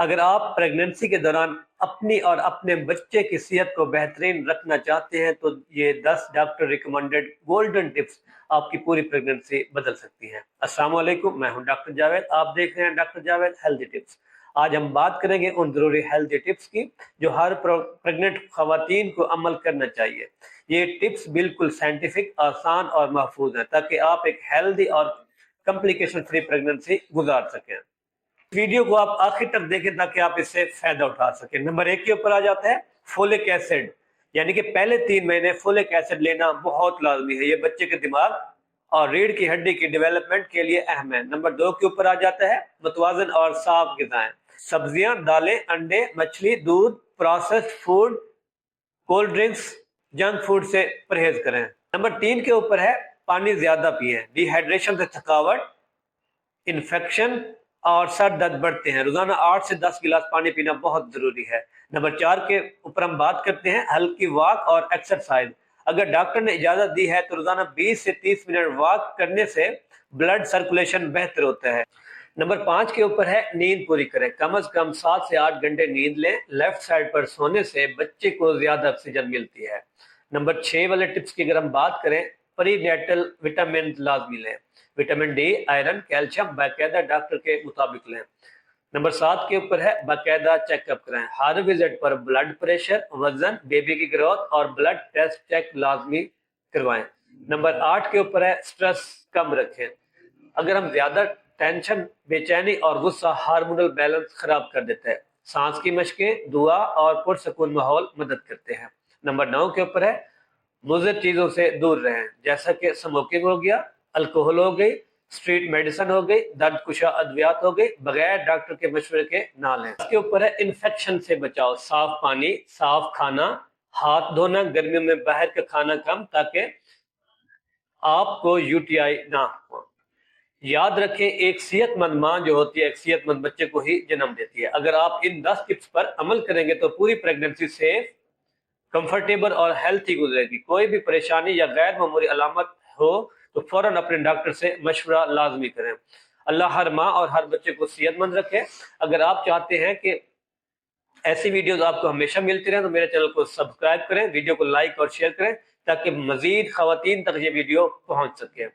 اگر آپ پریگننسی کے دوران اپنی اور اپنے بچے کی صحت کو بہترین رکھنا چاہتے ہیں تو یہ 10 ڈاکٹر ریکمنڈڈ گولڈن ٹپس آپ کی پوری پریگننسی بدل سکتی ہیں۔ السلام علیکم، میں ہوں ڈاکٹر جاوید، آپ دیکھ رہے ہیں ڈاکٹر جاوید ہیلتھی ٹپس۔ آج ہم بات کریں گے ان ضروری ہیلتھی ٹپس کی جو ہر پریگننٹ خواتین کو عمل کرنا چاہیے۔ یہ ٹپس بالکل سائنٹیفک، آسان اور محفوظ ہیں تاکہ آپ ایک ہیلتھی اور کمپلیکیشن فری پریگننسی گزار سکیں۔ ویڈیو کو آپ آخر تک دیکھیں تاکہ آپ اس سے فائدہ اٹھا سکیں۔ نمبر 1 کے اوپر آ جاتا ہے فولک ایسڈ، یعنی کہ پہلے 3 مہینے فولک ایسڈ لینا بہت لازمی ہے۔ یہ بچے کے دماغ اور ریڑھ کی ہڈی کی ڈیولپمنٹ کے لیے اہم ہے۔ نمبر 2 کے اوپر آ جاتا ہے متوازن اور صاف غذائیں، سبزیاں، دالیں، انڈے، مچھلی، دودھ، processed food, cold drinks, junk food سے پرہیز کریں۔ نمبر 3 کے اوپر ہے پانی زیادہ پئیں، ڈی ہائیڈریشن سے تھکاوٹ، انفیکشن اور سر درد بڑھتے ہیں۔ روزانہ 8 سے 10 گلاس پانی پینا بہت ضروری ہے۔ نمبر 4 کے اوپر ہم بات کرتے ہیں ہلکی واک اور ایکسرسائز۔ اگر ڈاکٹر نے اجازت دی ہے تو روزانہ 20 سے 30 منٹ واک کرنے سے بلڈ سرکولیشن بہتر ہوتا ہے۔ نمبر 5 کے اوپر ہے نیند پوری کریں، کم از کم 7 سے 8 گھنٹے نیند لیں۔ لیفٹ سائڈ پر سونے سے بچے کو زیادہ آکسیجن ملتی ہے۔ نمبر 6 والے ٹپس کی اگر ہم بات کریں، پری نیٹل وٹامن لازمی لیں، وٹامن ڈی، آئرن، کیلشیم باقاعدہ ڈاکٹر کے مطابق لیں۔ نمبر 7 کے اوپر ہے باقاعدہ چیک اپ کریں، ہر وزٹ پر بلڈ پریشر، وزن، بیبی کی گروتھ اور بلڈ ٹیسٹ چیک لازمی کروائیں۔ نمبر 8 کے اوپر ہے سٹریس کم رکھیں، اگر ہم زیادہ ٹینشن، بے چینی اور غصہ ہارمونل بیلنس خراب کر دیتا ہے۔ سانس کی مشقیں، دعا اور پرسکون ماحول مدد کرتے ہیں۔ نمبر 9 کے اوپر ہے مضر چیزوں سے دور رہیں، جیسا کہ سموکنگ ہو گیا، الکوہل ہو گئی، اسٹریٹ میڈیسن ہو گئی، درد کشا ادویات ہو گئی، بغیر ڈاکٹر کے مشورے کے نہ لیں۔ اس کے اوپر ہے انفیکشن سے بچاؤ، صاف پانی، صاف کھانا، ہاتھ دھونا، گرمیوں میں باہر کا کھانا کم تاکہ آپ کو UTI نہ ہو۔ یاد رکھیں ایک صحت مند ماں جو ہوتی ہے ایک صحت مند بچے کو ہی جنم دیتی ہے۔ اگر آپ ان 10 ٹپس پر عمل کریں گے تو پوری پریگننسی سیف، کمفرٹیبل اور ہیلتھی گزرے گی۔ کوئی بھی پریشانی یا غیر معمولی علامت ہو تو فوراً اپنے ڈاکٹر سے مشورہ لازمی کریں۔ اللہ ہر ماں اور ہر بچے کو صحت مند رکھے۔ اگر آپ چاہتے ہیں کہ ایسی ویڈیوز آپ کو ہمیشہ ملتی رہیں تو میرے چینل کو سبسکرائب کریں، ویڈیو کو لائک اور شیئر کریں تاکہ مزید خواتین تک یہ ویڈیو پہنچ سکے۔